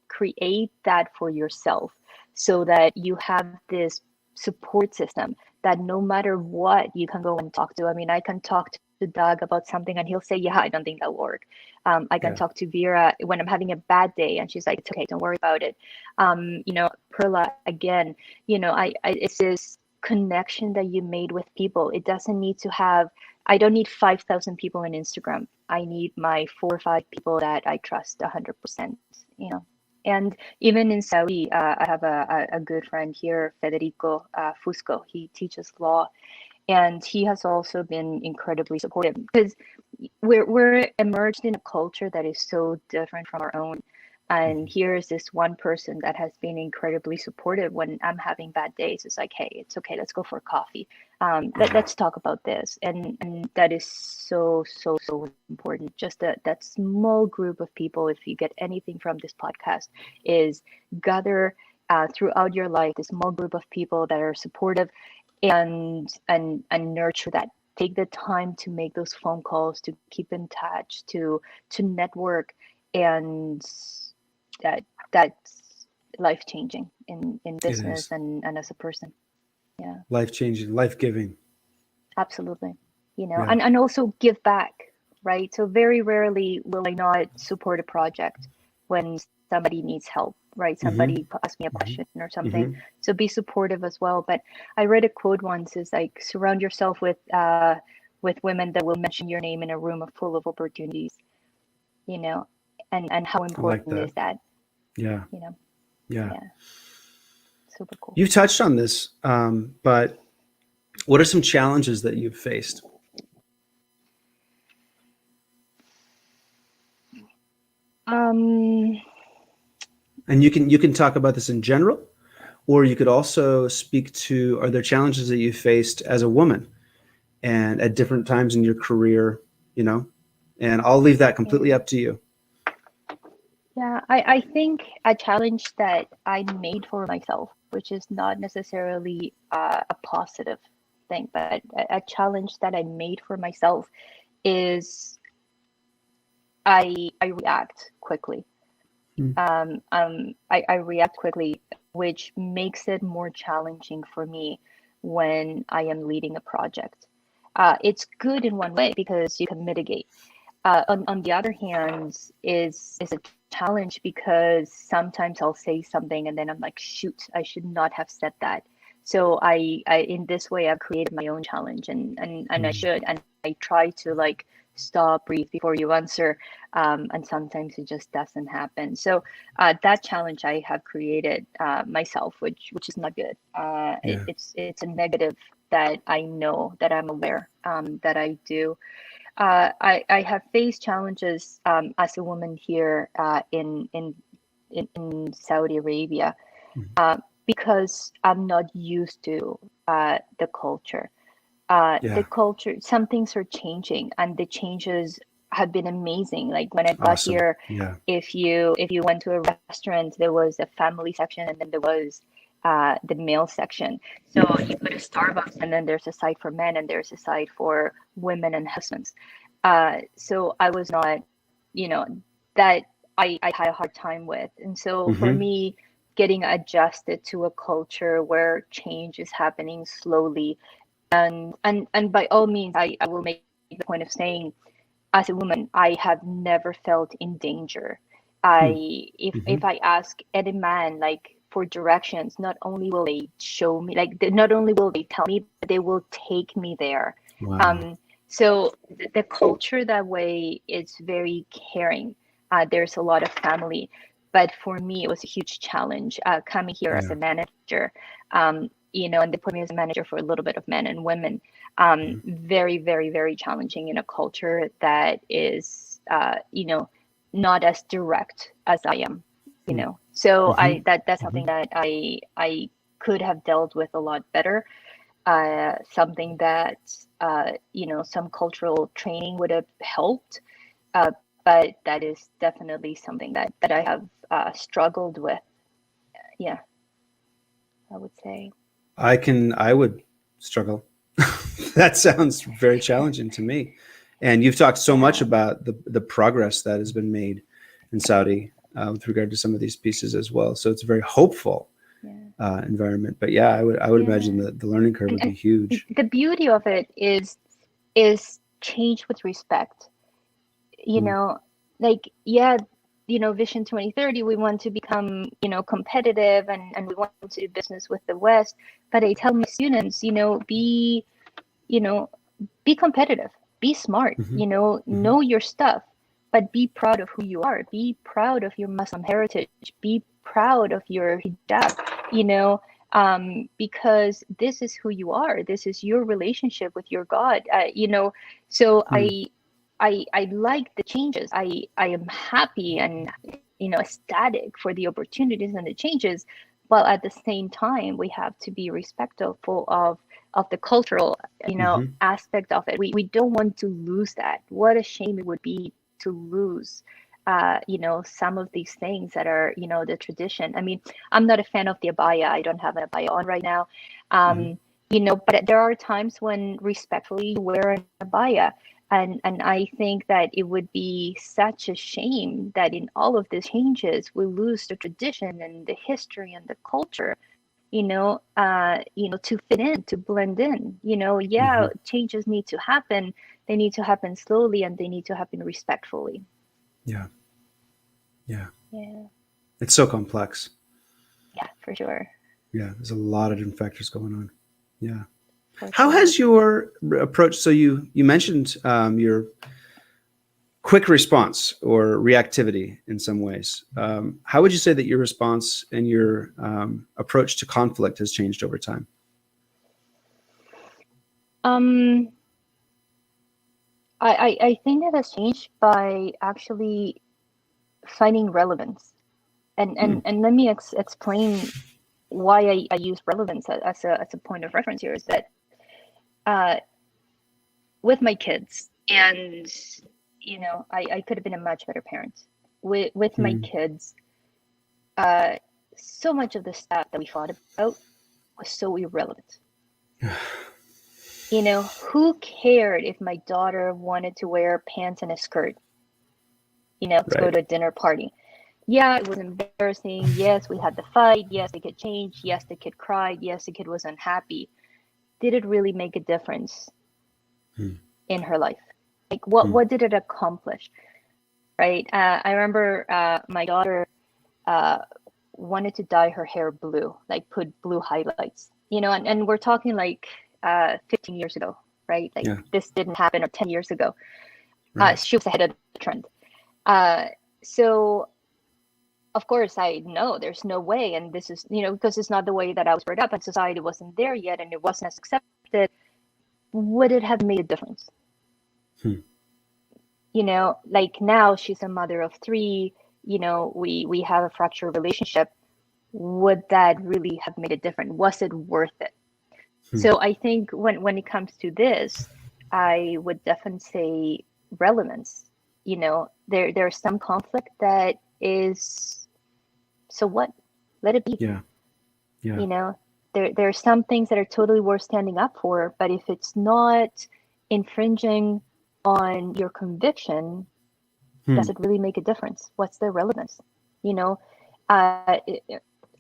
create that for yourself, so that you have this support system that no matter what, you can go and talk to. I mean, I can talk to Doug about something and he'll say, yeah, I don't think that'll work. I can talk to Vera when I'm having a bad day and she's like, it's okay, don't worry about it. Perla, again, it's this connection that you made with people. It doesn't need to have, I don't need 5,000 people on Instagram. I need my 4 or 5 people that I trust 100%, And even in Saudi, I have a good friend here, Federico Fusco. He teaches law, and he has also been incredibly supportive, because we're immersed in a culture that is so different from our own. And here's this one person that has been incredibly supportive when I'm having bad days. It's like, hey, it's okay. Let's go for coffee. Let's talk about this. And that is so, so, so important. Just that small group of people, if you get anything from this podcast, is gather throughout your life, this small group of people that are supportive and nurture that. Take the time to make those phone calls, to keep in touch, to network, and that's life changing in business and as a person. Yeah, life changing, life giving. absolutely. Yeah. And also give back, right? So very rarely will I not support a project when somebody needs help, right? Somebody asks me a question or something. So be supportive as well. But I read a quote once, is like, surround yourself with women that will mention your name in a room full of opportunities, and how important is that? Yeah. Yeah. Super cool. You touched on this, but what are some challenges that you've faced? And you can talk about this in general, or you could also speak to, are there challenges that you faced as a woman and at different times in your career, and I'll leave that completely up to you. Yeah, I think a challenge that I made for myself, which is not necessarily a positive thing, but a challenge that I made for myself is I react quickly. I react quickly, which makes it more challenging for me when I am leading a project. It's good in one way because you can mitigate. On the other hand, is a challenge because sometimes I'll say something and then I'm like, shoot, I should not have said that. So I in this way I've created my own challenge, and I should, and I try to like stop, breathe before you answer, and sometimes it just doesn't happen. So that challenge I have created myself, which is not good. It's a negative that I know, that I'm aware that I do. I have faced challenges as a woman here in Saudi Arabia because I'm not used to the culture. The culture, some things are changing, and the changes have been amazing. Like when I got here, if you went to a restaurant, there was a family section, and then there was the male section. So you go to Starbucks, and then there's a side for men, and there's a side for women and husbands. So I was not, that I had a hard time with. And so for me, getting adjusted to a culture where change is happening slowly, and by all means, I will make the point of saying, as a woman, I have never felt in danger. If I ask any man, like, for directions, not only will they show me, like, not only will they tell me, but they will take me there. Wow. So the culture that way is very caring. There's a lot of family, but for me, it was a huge challenge coming here as a manager. And they put me as a manager for a little bit of men and women. Very, very, very challenging in a culture that is, not as direct as I am. So that's something that I could have dealt with a lot better. Something that some cultural training would have helped, but that is definitely something that I have struggled with. Yeah, I would say. I would struggle. That sounds very challenging to me. And you've talked so much about the progress that has been made in Saudi with regard to some of these pieces as well. So it's a very hopeful environment. But I would imagine that the learning curve would be huge. The beauty of it is change with respect. Vision 2030, we want to become, competitive, and we want to do business with the West. But I tell my students, be competitive, be smart, know your stuff, but be proud of who you are. Be proud of your Muslim heritage. Be proud of your hijab, because this is who you are. This is your relationship with your God, So I like the changes. I am happy, and ecstatic for the opportunities and the changes, while at the same time we have to be respectful of the cultural aspect of it. We don't want to lose that. What a shame it would be to lose some of these things that are the tradition. I mean, I'm not a fan of the abaya. I don't have an abaya on right now. But there are times when respectfully you wear an abaya. And I think that it would be such a shame that in all of these changes, we lose the tradition and the history and the culture, to fit in, to blend in. Changes need to happen. They need to happen slowly, and they need to happen respectfully. Yeah. Yeah. It's so complex. Yeah, for sure. Yeah, there's a lot of different factors going on. Yeah. For How sure. has your approach? So you mentioned your quick response or reactivity in some ways. How would you say that your response and your approach to conflict has changed over time? I think it has changed by actually finding relevance, and let me explain why I use relevance as a point of reference here. Is that with my kids, and I could have been a much better parent with my kids. So much of the stuff that we thought about was so irrelevant. Who cared if my daughter wanted to wear pants and a skirt, to go to a dinner party? Yeah, it was embarrassing. Yes, we had the fight. Yes, the kid changed. Yes, the kid cried. Yes, the kid was unhappy. Did it really make a difference in her life? Like, what did it accomplish? Right? I remember my daughter wanted to dye her hair blue, like put blue highlights, and we're talking like 15 years ago, right? Like this didn't happen, or 10 years ago. She was ahead of the trend. So of course I know there's no way, and this is, because it's not the way that I was brought up, and society wasn't there yet, and it wasn't as accepted. Would it have made a difference? Like now she's a mother of 3, we have a fractured relationship. Would that really have made a difference? Was it worth it? So I think when it comes to this, I would definitely say relevance. There's some conflict that is, so what? Let it be. Yeah. There are some things that are totally worth standing up for, but if it's not infringing on your conviction, does it really make a difference? What's the relevance?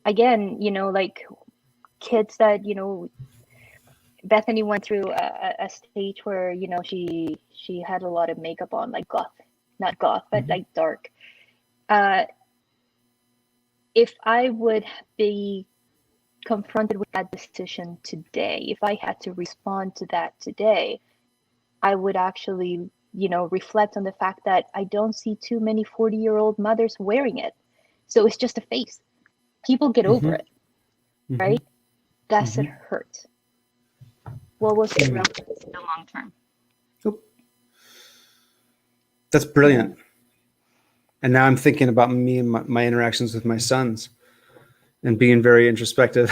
Again, like kids that, Bethany went through a stage where, she had a lot of makeup on, like goth, not goth, but like dark. If I would be confronted with that decision today, if I had to respond to that today, I would actually, reflect on the fact that I don't see too many 40-year-old mothers wearing it. So it's just a phase. People get over it, right? Does it hurt? What was the relevance in the long term? That's brilliant. And now I'm thinking about me and my interactions with my sons and being very introspective.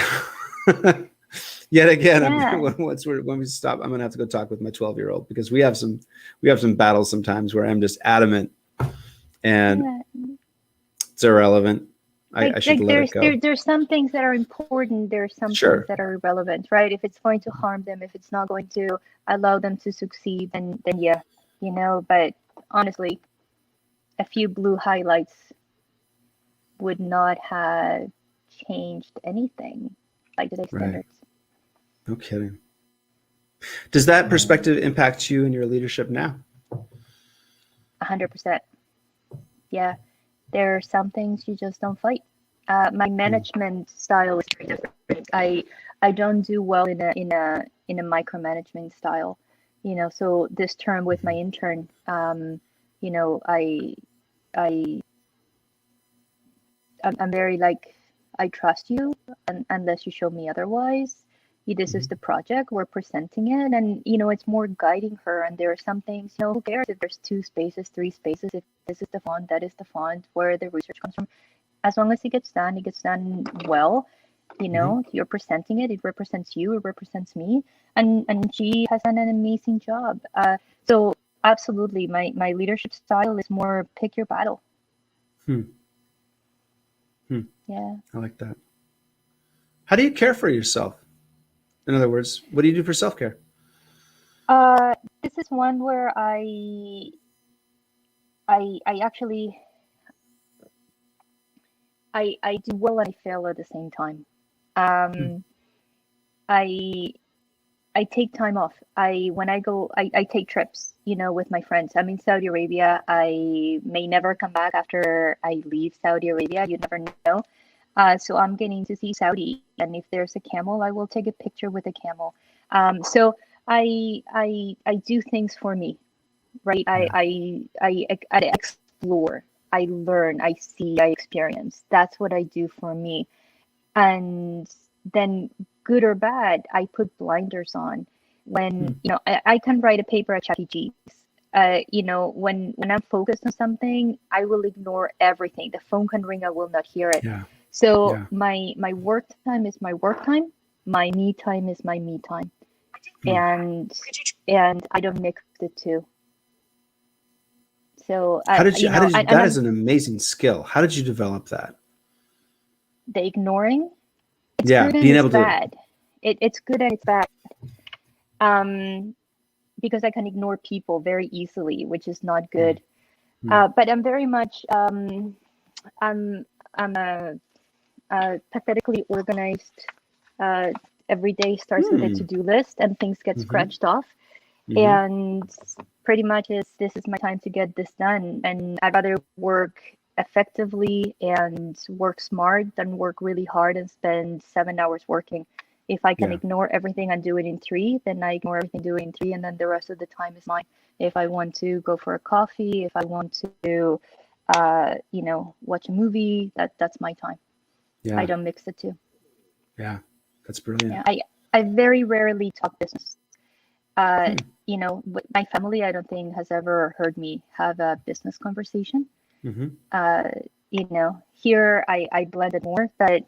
Yet again, when we stop, I'm going to have to go talk with my 12-year-old, because we have some battles sometimes where I'm just adamant and it's irrelevant. I should let it go. There's some things that are important. There are some things that are irrelevant, right? If it's going to harm them, if it's not going to allow them to succeed, then yeah, but honestly, a few blue highlights would not have changed anything by today's standards. No kidding. Does that perspective impact you in your leadership now? 100%. Yeah. There are some things you just don't fight. My management style is very different. I don't do well in a micromanagement style. So this term with my intern, I'm very like, I trust you unless you show me otherwise. This is the project, we're presenting it, and it's more guiding her. And there are some things, who cares if there's 2 spaces, 3 spaces, if this is the font, that is the font, where the research comes from. As long as it gets done well. You're presenting it represents you, it represents me, and she has done an amazing job. So absolutely, my leadership style is more pick your battle. Yeah, I like that. How do you care for yourself? In other words, what do you do for self-care? This is one where I actually I do well and I fail at the same time. I take time off. When I go, I take trips, with my friends. I'm in Saudi Arabia. I may never come back after I leave Saudi Arabia. You never know. So I'm getting to see Saudi, and if there's a camel, I will take a picture with a camel. So I do things for me, right? I explore, I learn, I see, I experience. That's what I do for me. And then, good or bad, I put blinders on. When I can write a paper at ChatGPT. When I'm focused on something, I will ignore everything. The phone can ring, I will not hear it. So my work time is my work time. My me time is my me time, and I don't mix the two. So that is an amazing skill. How did you develop that? The ignoring. It's yeah, good and being it's able bad. It's good and it's bad. Because I can ignore people very easily, which is not good. But I'm very much I'm a pathetically organized. Every day starts with a to-do list, and things get scratched off. And pretty much this is my time to get this done. And I'd rather work effectively and work smart than work really hard and spend 7 hours working. If I can ignore everything and do it in 3, then I ignore everything, do it in 3, and then the rest of the time is mine. If I want to go for a coffee, if I want to, watch a movie, that's my time. Yeah. I don't mix the two. Yeah, that's brilliant. Yeah, I very rarely talk business. My family, I don't think, has ever heard me have a business conversation. Here I blend it more, but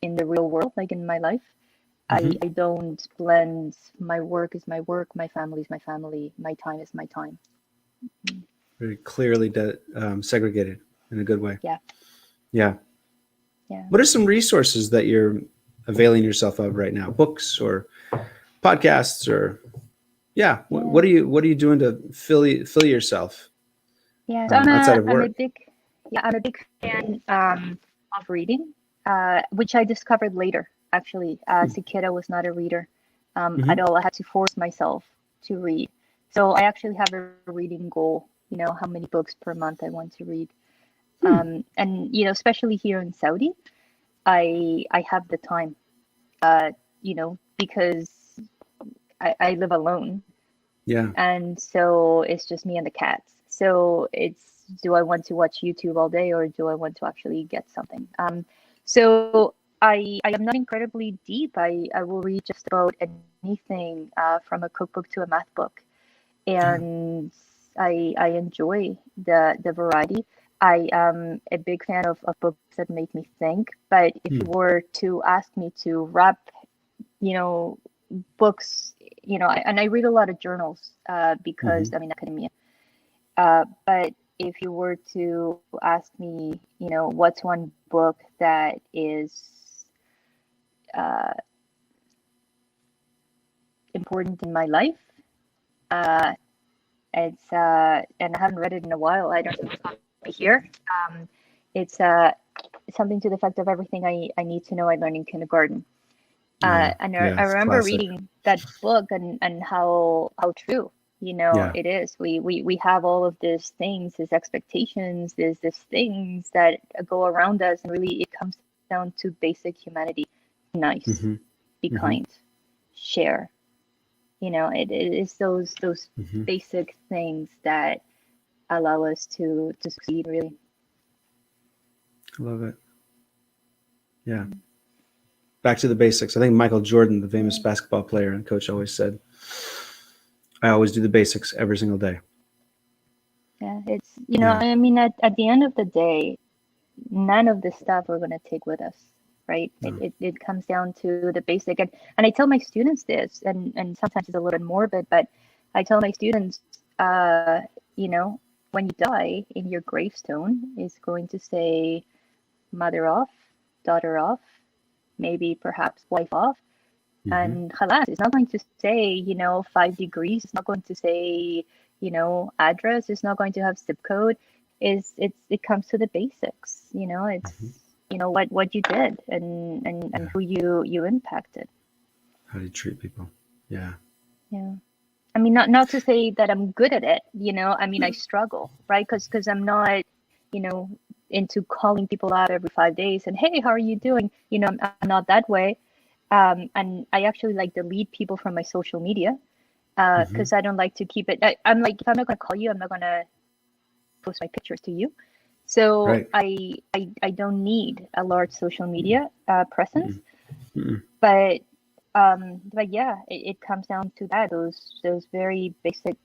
in the real world, like in my life, I don't blend. My work is my work, my family is my family, my time is my time. Very clearly segregated in a good way. Yeah. What are some resources that you're availing yourself of right now? Books or podcasts or what are you doing to fill yourself? Outside of work? I'm a big fan of reading, which I discovered later. Actually, as a kid, I was not a reader at all. I had to force myself to read. So I actually have a reading goal. How many books per month I want to read. And especially here in Saudi, I have the time. Because I live alone. Yeah. And so it's just me and the cats. So it's, do I want to watch YouTube all day, or do I want to actually get something? So I am not incredibly deep. I will read just about anything, from a cookbook to a math book. And I enjoy the variety. I am a big fan of books that make me think. But if you were to ask me to wrap, books, and I read a lot of journals because I'm in academia. But if you were to ask me, what's one book that is important in my life, it's and I haven't read it in a while. I don't know if it's here. It's something to the effect of everything I need to know I learned in kindergarten. I remember reading that book and how true it is. We have all of these things, these expectations, these things that go around us, and really it comes down to basic humanity. Nice, be kind, share. It is those basic things that allow us to succeed, really. I love it. Yeah. Back to the basics. I think Michael Jordan, the famous basketball player and coach, always said, I always do the basics every single day. Yeah, it's, I mean, at the end of the day, none of this stuff we're going to take with us, right? No. It comes down to the basic. And I tell my students this, and sometimes it's a little bit morbid, but I tell my students, when you die, in your gravestone is going to say mother off, daughter off, maybe perhaps wife off. And halas, it's not going to say, 5 degrees. It's not going to say, address. It's not going to have zip code. It comes to the basics. It's what you did and who you impacted. How do you treat people? Yeah. I mean, not to say that I'm good at it. I mean, I struggle, right? Because I'm not, into calling people out every 5 days and, hey, how are you doing? I'm not that way. And I actually delete people from my social media because I don't like to keep it. I'm like, if I'm not going to call you, I'm not going to post my pictures to you. So Right. I don't need a large social media presence. Mm-hmm. But yeah, it comes down to that, those very basic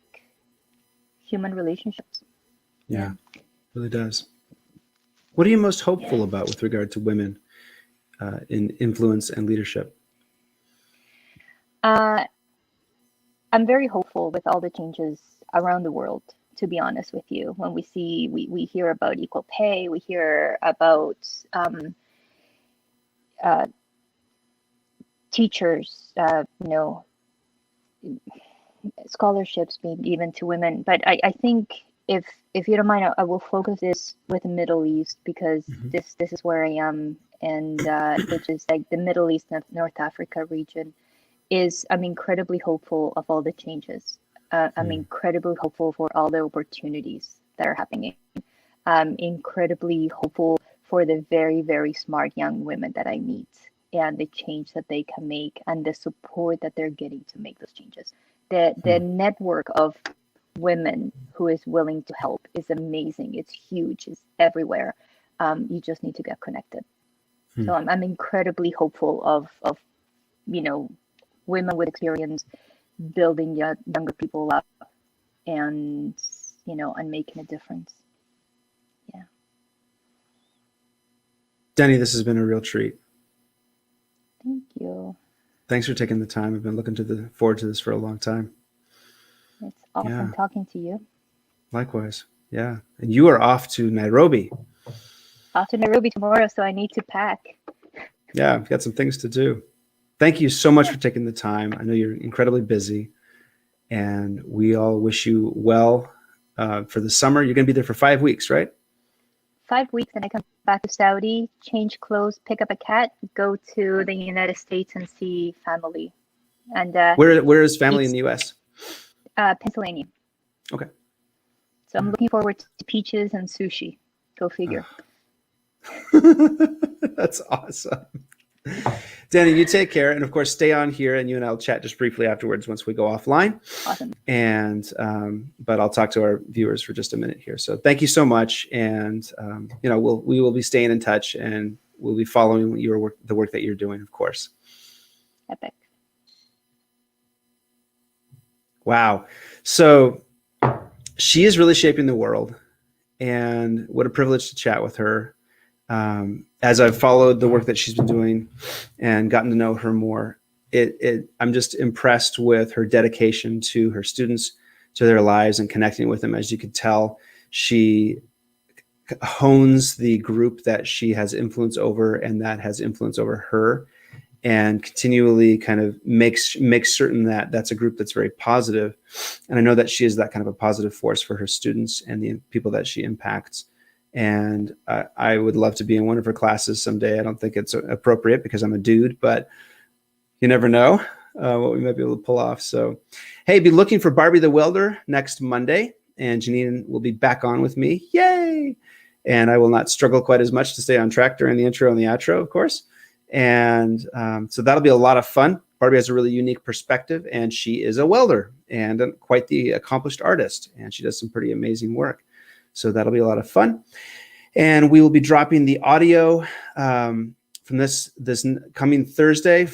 human relationships. Yeah, it really does. What are you most hopeful about with regard to women in influence and leadership? I'm very hopeful with all the changes around the world, to be honest with you. When we hear about equal pay, we hear about teachers, scholarships being given to women. But I think if you don't mind, I will focus this with the Middle East because this is where I am, and which is the Middle East, North Africa region. I'm incredibly hopeful of all the changes. I'm incredibly hopeful for all the opportunities that are happening. I'm incredibly hopeful for the very, very smart young women that I meet and the change that they can make and the support that they're getting to make those changes. The network of women who is willing to help is amazing. It's huge. It's everywhere. You just need to get connected. So I'm incredibly hopeful of women with experience building younger people up and and making a difference. Yeah. Danny, this has been a real treat. Thank you. Thanks for taking the time. I've been looking forward to this for a long time. It's awesome talking to you. Likewise. Yeah. And you are off to Nairobi. Off to Nairobi tomorrow, so I need to pack. Yeah, I've got some things to do. Thank you so much for taking the time. I know you're incredibly busy, and we all wish you well for the summer. You're going to be there for 5 weeks, right? 5 weeks, and I come back to Saudi, change clothes, pick up a cat, go to the United States and see family. And where is family in the U.S.? Pennsylvania. Okay. So I'm looking forward to peaches and sushi. Go figure. That's awesome. Danny, you take care. And of course, stay on here and you and I'll chat just briefly afterwards once we go offline. Awesome. And, but I'll talk to our viewers for just a minute here. So thank you so much. And, we will be staying in touch and we'll be following your work, the work that you're doing, of course. Epic. Wow. So she is really shaping the world, and what a privilege to chat with her. As I've followed the work that she's been doing and gotten to know her more, I'm just impressed with her dedication to her students, to their lives, and connecting with them. As you could tell, she hones the group that she has influence over and that has influence over her, and continually kind of makes certain that that's a group that's very positive. And I know that she is that kind of a positive force for her students and the people that she impacts. And I would love to be in one of her classes someday. I don't think it's appropriate because I'm a dude, but you never know what we might be able to pull off. So, hey, be looking for Barbie the Welder next Monday, and Janine will be back on with me. Yay! And I will not struggle quite as much to stay on track during the intro and the outro, of course. And so that'll be a lot of fun. Barbie has a really unique perspective, and she is a welder and quite the accomplished artist, and she does some pretty amazing work. So that'll be a lot of fun. And we will be dropping the audio from this coming Thursday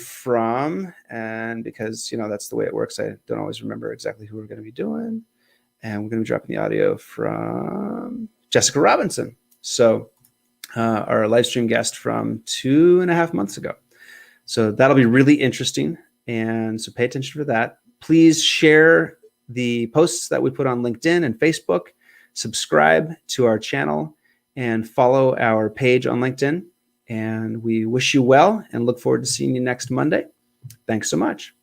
and because, that's the way it works, I don't always remember exactly who we're going to be doing. And we're going to be dropping the audio from Jessica Robinson. So our live stream guest from 2.5 months ago. So that'll be really interesting. And so pay attention for that. Please share the posts that we put on LinkedIn and Facebook, subscribe to our channel, and follow our page on LinkedIn. And we wish you well and look forward to seeing you next Monday. Thanks so much.